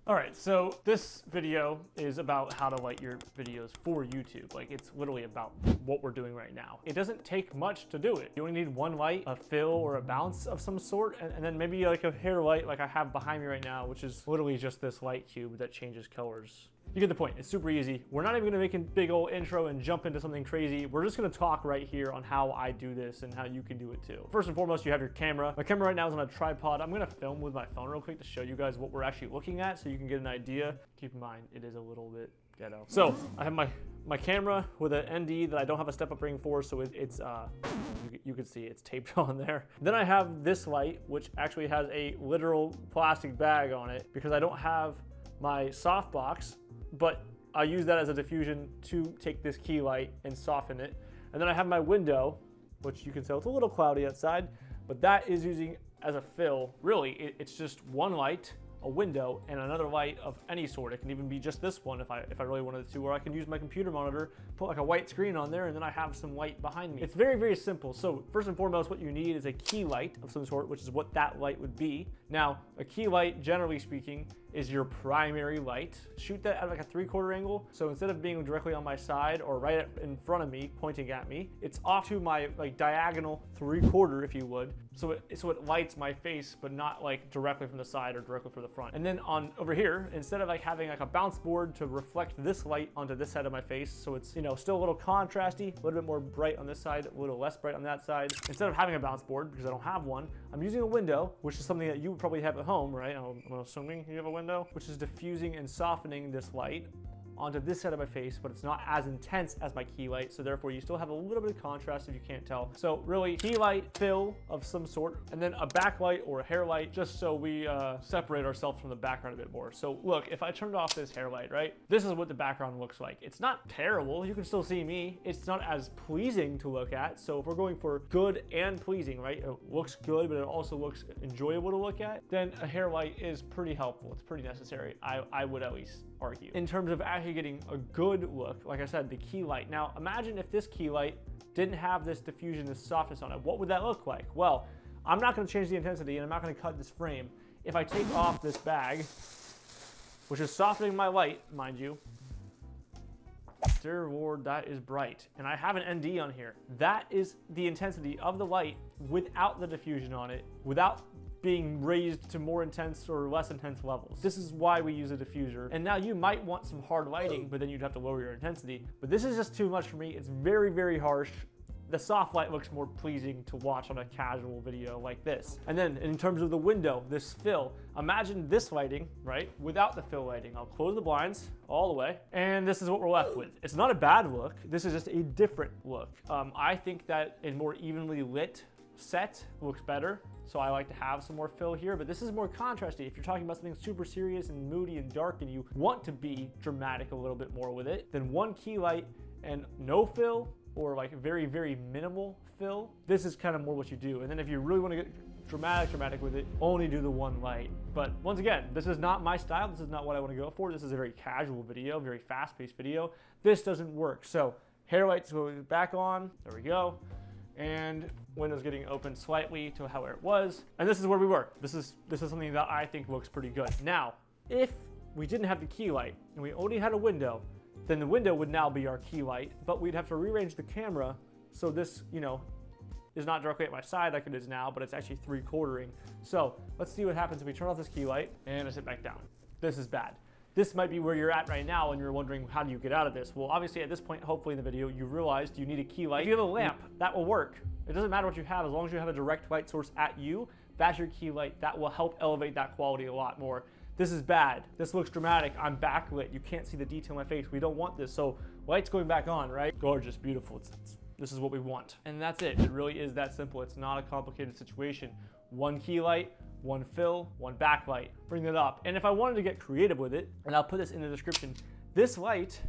All right, so this video is about how to light your videos for YouTube. Like, it's literally about what we're doing right now. It doesn't take much to do it. You only need one light, a fill or a bounce of some sort, and then maybe like a hair light like I have behind me right now, which is literally just this light cube that changes colors. You get the point. It's super easy. We're not even gonna make a big old intro and jump into something crazy. We're just gonna talk right here on how I do this and how you can do it too. First and foremost, you have your camera. My camera right now is on a tripod. I'm gonna film with my phone real quick to show you guys what we're actually looking at so you can get an idea. Keep in mind, it is a little bit ghetto. So I have my camera with an ND that I don't have a step-up ring for, so it's you can see it's taped on there. Then I have this light, which actually has a literal plastic bag on it because I don't have my softbox, but I use that as a diffusion to take this key light and soften it. And then I have my window, which you can tell it's a little cloudy outside, but that is using as a fill. Really, it's just one light, a window, and another light of any sort. It can even be just this one if I really wanted to, or I can use my computer monitor, put like a white screen on there, and then I have some light behind me. It's very, very simple. So first and foremost, what you need is a key light of some sort, which is what that light would be. Now, a key light, generally speaking, is your primary light. Shoot that at like a 3/4 angle. So instead of being directly on my side or right in front of me, pointing at me, it's off to my like diagonal 3/4, if you would. So it lights my face, but not like directly from the side or directly from the front. And then on over here, instead of like having like a bounce board to reflect this light onto this side of my face, so it's, you know, still a little contrasty, a little bit more bright on this side, a little less bright on that side. Instead of having a bounce board, because I don't have one, I'm using a window, which is something that you would probably have at home, right? I'm assuming you have a window, which is diffusing and softening this light onto this side of my face, but it's not as intense as my key light, so therefore you still have a little bit of contrast if you can't tell. So really, key light, fill of some sort, and then a backlight or a hair light, just so we separate ourselves from the background a bit more. So look, if I turned off this hair light, right, this is what the background looks like. It's not terrible, you can still see me. It's not as pleasing to look at, so if we're going for good and pleasing, right, it looks good, but it also looks enjoyable to look at, then a hair light is pretty helpful. It's pretty necessary, I would at least argue. In terms of actually getting a good look, like I said, the key light. Now imagine if this key light didn't have this diffusion, this softness on it. What would that look like? Well, I'm not going to change the intensity and I'm not going to cut this frame. If I take off this bag, which is softening my light, mind you, dear Lord, that is bright. And I have an ND on here. That is the intensity of the light without the diffusion on it, without being raised to more intense or less intense levels. This is why we use a diffuser. And now you might want some hard lighting, but then you'd have to lower your intensity. But this is just too much for me. It's very, very harsh. The soft light looks more pleasing to watch on a casual video like this. And then in terms of the window, this fill, imagine this lighting, right? Without the fill lighting. I'll close the blinds all the way, and this is what we're left with. It's not a bad look. This is just a different look. I think that a more evenly lit set looks better, so I like to have some more fill here, but this is more contrasty. If you're talking about something super serious and moody and dark and you want to be dramatic a little bit more with it, then one key light and no fill, or like very, very minimal fill, this is kind of more what you do. And then if you really want to get dramatic with it, only do the one light. But once again, this is not my style. This is not what I want to go for. This is a very casual video, very fast-paced video. This doesn't work. So hair lights go back on, there we go. And windows getting open slightly to how it was. And this is where we were. This is something that I think looks pretty good. Now, if we didn't have the key light and we only had a window, then the window would now be our key light, but we'd have to rearrange the camera so this, you know, is not directly at my side like it is now, but it's actually 3/4ing. So let's see what happens if we turn off this key light and I sit back down. This is bad. This might be where you're at right now and you're wondering, how do you get out of this? Well, obviously at this point, hopefully in the video, you realized you need a key light. If you have a lamp, that will work. It doesn't matter what you have, as long as you have a direct light source at you, that's your key light. That will help elevate that quality a lot more. This is bad. This looks dramatic. I'm backlit. You can't see the detail in my face. We don't want this. So light's going back on, right? Gorgeous, beautiful. This is what we want. And that's it. It really is that simple. It's not a complicated situation. One key light, one fill, one backlight. Bring it up. And if I wanted to get creative with it, and I'll put this in the description, this light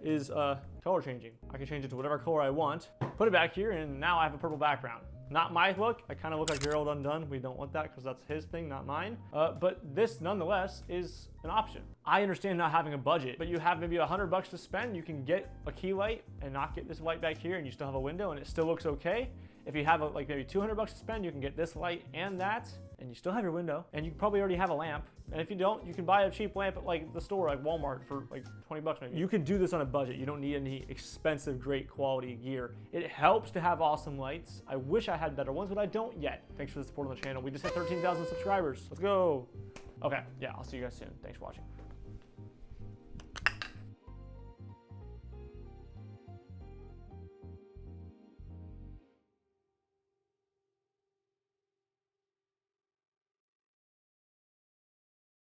is color changing. I can change it to whatever color I want, put it back here, and now I have a purple background. Not my look. I kind of look like Gerald Undone. We don't want that because that's his thing, not mine. But this, nonetheless, is an option. I understand not having a budget, but you have maybe $100 to spend. You can get a key light and not get this light back here, and you still have a window, and it still looks okay. If you have like maybe 200 bucks to spend, you can get this light and that, and you still have your window, and you probably already have a lamp. And if you don't, you can buy a cheap lamp at like the store, like Walmart, for like 20 bucks maybe. You can do this on a budget. You don't need any expensive, great quality gear. It helps to have awesome lights. I wish I had better ones, but I don't yet. Thanks for the support on the channel. We just hit 13,000 subscribers. Let's go. Okay, yeah, I'll see you guys soon. Thanks for watching.